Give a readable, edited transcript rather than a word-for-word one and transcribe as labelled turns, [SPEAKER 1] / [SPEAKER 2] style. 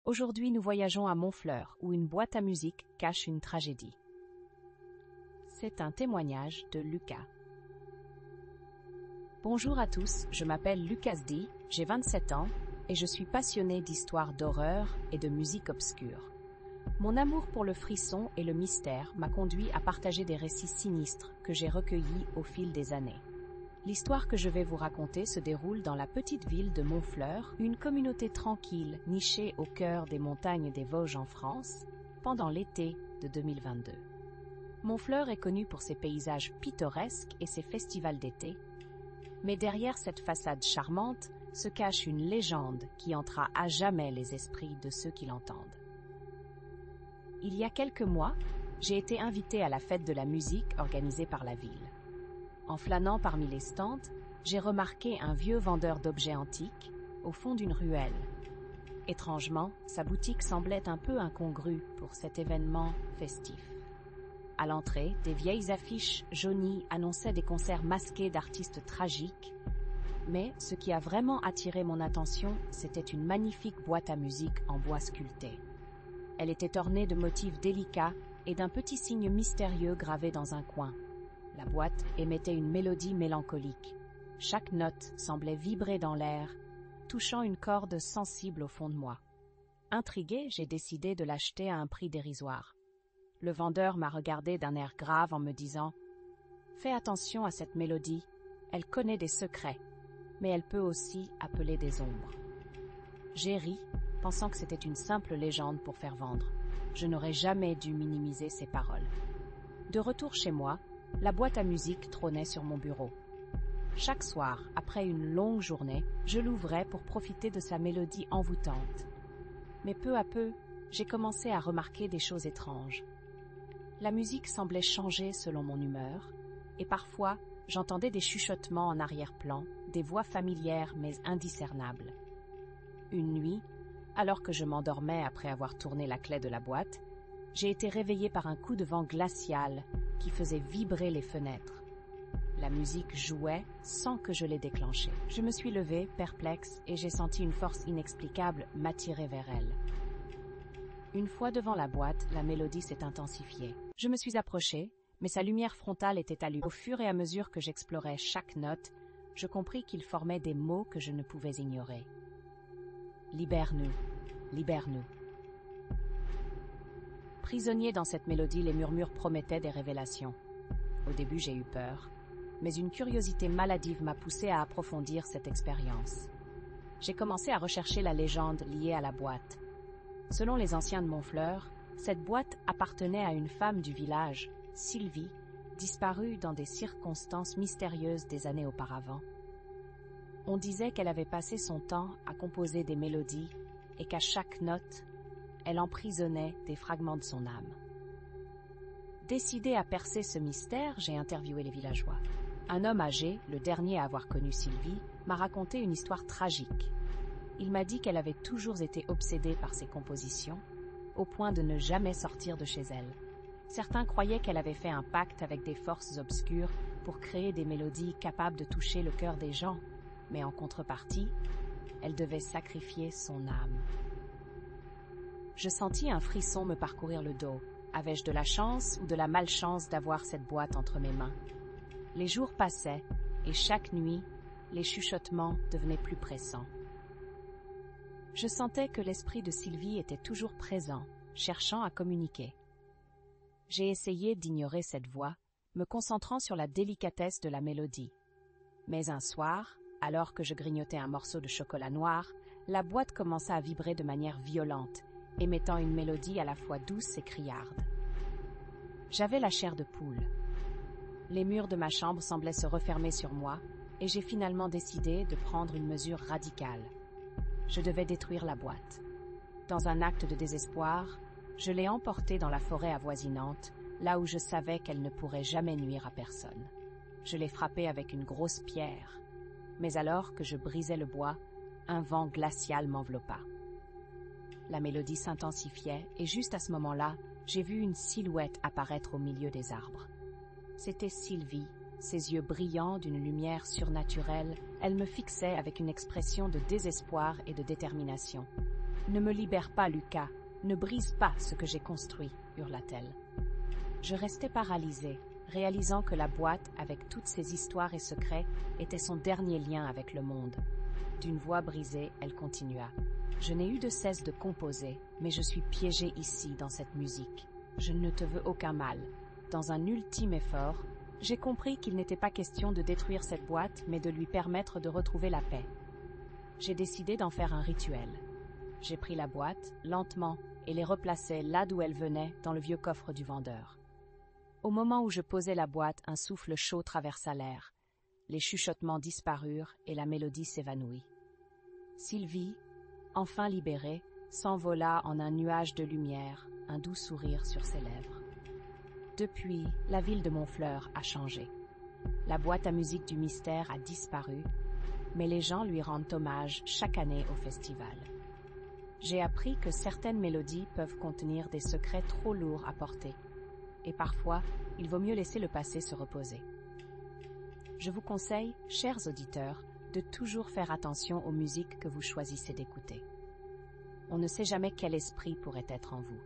[SPEAKER 1] Aujourd'hui, nous voyageons à Montfleur, où une boîte à musique cache une tragédie. C'est un témoignage de Lucas. Bonjour à tous, je m'appelle Lucas D, j'ai 27 ans, et je suis passionné d'histoires d'horreur et de musique obscure. Mon amour pour le frisson et le mystère m'a conduit à partager des récits sinistres que j'ai recueillis au fil des années. L'histoire que je vais vous raconter se déroule dans la petite ville de Montfleur, une communauté tranquille nichée au cœur des montagnes des Vosges en France, pendant l'été de 2022. Montfleur est connu pour ses paysages pittoresques et ses festivals d'été, mais derrière cette façade charmante se cache une légende qui hantera à jamais les esprits de ceux qui l'entendent. Il y a quelques mois, j'ai été invité à la fête de la musique organisée par la ville. En flânant parmi les stands, j'ai remarqué un vieux vendeur d'objets antiques au fond d'une ruelle. Étrangement, sa boutique semblait un peu incongrue pour cet événement festif. À l'entrée, des vieilles affiches jaunies annonçaient des concerts masqués d'artistes tragiques, mais ce qui a vraiment attiré mon attention, c'était une magnifique boîte à musique en bois sculpté. Elle était ornée de motifs délicats et d'un petit signe mystérieux gravé dans un coin. La boîte émettait une mélodie mélancolique. Chaque note semblait vibrer dans l'air, touchant une corde sensible au fond de moi. Intrigué, j'ai décidé de l'acheter à un prix dérisoire. Le vendeur m'a regardé d'un air grave en me disant « Fais attention à cette mélodie, elle connaît des secrets, mais elle peut aussi appeler des ombres. » J'ai ri, pensant que c'était une simple légende pour faire vendre. Je n'aurais jamais dû minimiser ces paroles. De retour chez moi, la boîte à musique trônait sur mon bureau. Chaque soir, après une longue journée, je l'ouvrais pour profiter de sa mélodie envoûtante. Mais peu à peu, j'ai commencé à remarquer des choses étranges. La musique semblait changer selon mon humeur, et parfois, j'entendais des chuchotements en arrière-plan, des voix familières mais indiscernables. Une nuit, alors que je m'endormais après avoir tourné la clé de la boîte, j'ai été réveillée par un coup de vent glacial qui faisait vibrer les fenêtres. La musique jouait sans que je l'ai déclenchée. Je me suis levée, perplexe, et j'ai senti une force inexplicable m'attirer vers elle. Une fois devant la boîte, la mélodie s'est intensifiée. Je me suis approchée, mais sa lumière frontale était allumée. Au fur et à mesure que j'explorais chaque note, je compris qu'il formait des mots que je ne pouvais ignorer. Libère-nous, libère-nous. Prisonnier dans cette mélodie, les murmures promettaient des révélations. Au début, j'ai eu peur, mais une curiosité maladive m'a poussé à approfondir cette expérience. J'ai commencé à rechercher la légende liée à la boîte. Selon les anciens de Montfleur, cette boîte appartenait à une femme du village, Sylvie, disparue dans des circonstances mystérieuses des années auparavant. On disait qu'elle avait passé son temps à composer des mélodies et qu'à chaque note, elle emprisonnait des fragments de son âme. Décidé à percer ce mystère, j'ai interviewé les villageois. Un homme âgé, le dernier à avoir connu Sylvie, m'a raconté une histoire tragique. Il m'a dit qu'elle avait toujours été obsédée par ses compositions, au point de ne jamais sortir de chez elle. Certains croyaient qu'elle avait fait un pacte avec des forces obscures pour créer des mélodies capables de toucher le cœur des gens, mais en contrepartie, elle devait sacrifier son âme. Je sentis un frisson me parcourir le dos. Avais-je de la chance ou de la malchance d'avoir cette boîte entre mes mains? Les jours passaient, et chaque nuit, les chuchotements devenaient plus pressants. Je sentais que l'esprit de Sylvie était toujours présent, cherchant à communiquer. J'ai essayé d'ignorer cette voix, me concentrant sur la délicatesse de la mélodie. Mais un soir, alors que je grignotais un morceau de chocolat noir, la boîte commença à vibrer de manière violente, émettant une mélodie à la fois douce et criarde. J'avais la chair de poule. Les murs de ma chambre semblaient se refermer sur moi, et j'ai finalement décidé de prendre une mesure radicale. Je devais détruire la boîte. Dans un acte de désespoir, je l'ai emportée dans la forêt avoisinante, là où je savais qu'elle ne pourrait jamais nuire à personne. Je l'ai frappée avec une grosse pierre, mais alors que je brisais le bois, un vent glacial m'enveloppa. La mélodie s'intensifiait et juste à ce moment-là, j'ai vu une silhouette apparaître au milieu des arbres. C'était Sylvie, ses yeux brillants d'une lumière surnaturelle, elle me fixait avec une expression de désespoir et de détermination. Ne me libère pas, Lucas. Ne brise pas ce que j'ai construit, hurla-t-elle. Je restais paralysée, réalisant que la boîte, avec toutes ses histoires et secrets, était son dernier lien avec le monde. D'une voix brisée, elle continua. Je n'ai eu de cesse de composer, mais je suis piégée ici, dans cette musique. Je ne te veux aucun mal. Dans un ultime effort, j'ai compris qu'il n'était pas question de détruire cette boîte, mais de lui permettre de retrouver la paix. J'ai décidé d'en faire un rituel. J'ai pris la boîte, lentement, et les replaçai là d'où elle venait, dans le vieux coffre du vendeur. Au moment où je posais la boîte, un souffle chaud traversa l'air. Les chuchotements disparurent et la mélodie s'évanouit. Sylvie, enfin libérée, s'envola en un nuage de lumière, un doux sourire sur ses lèvres. Depuis, la ville de Montfleur a changé. La boîte à musique du mystère a disparu, mais les gens lui rendent hommage chaque année au festival. J'ai appris que certaines mélodies peuvent contenir des secrets trop lourds à porter, et parfois, il vaut mieux laisser le passé se reposer. Je vous conseille, chers auditeurs, de toujours faire attention aux musiques que vous choisissez d'écouter. On ne sait jamais quel esprit pourrait être en vous.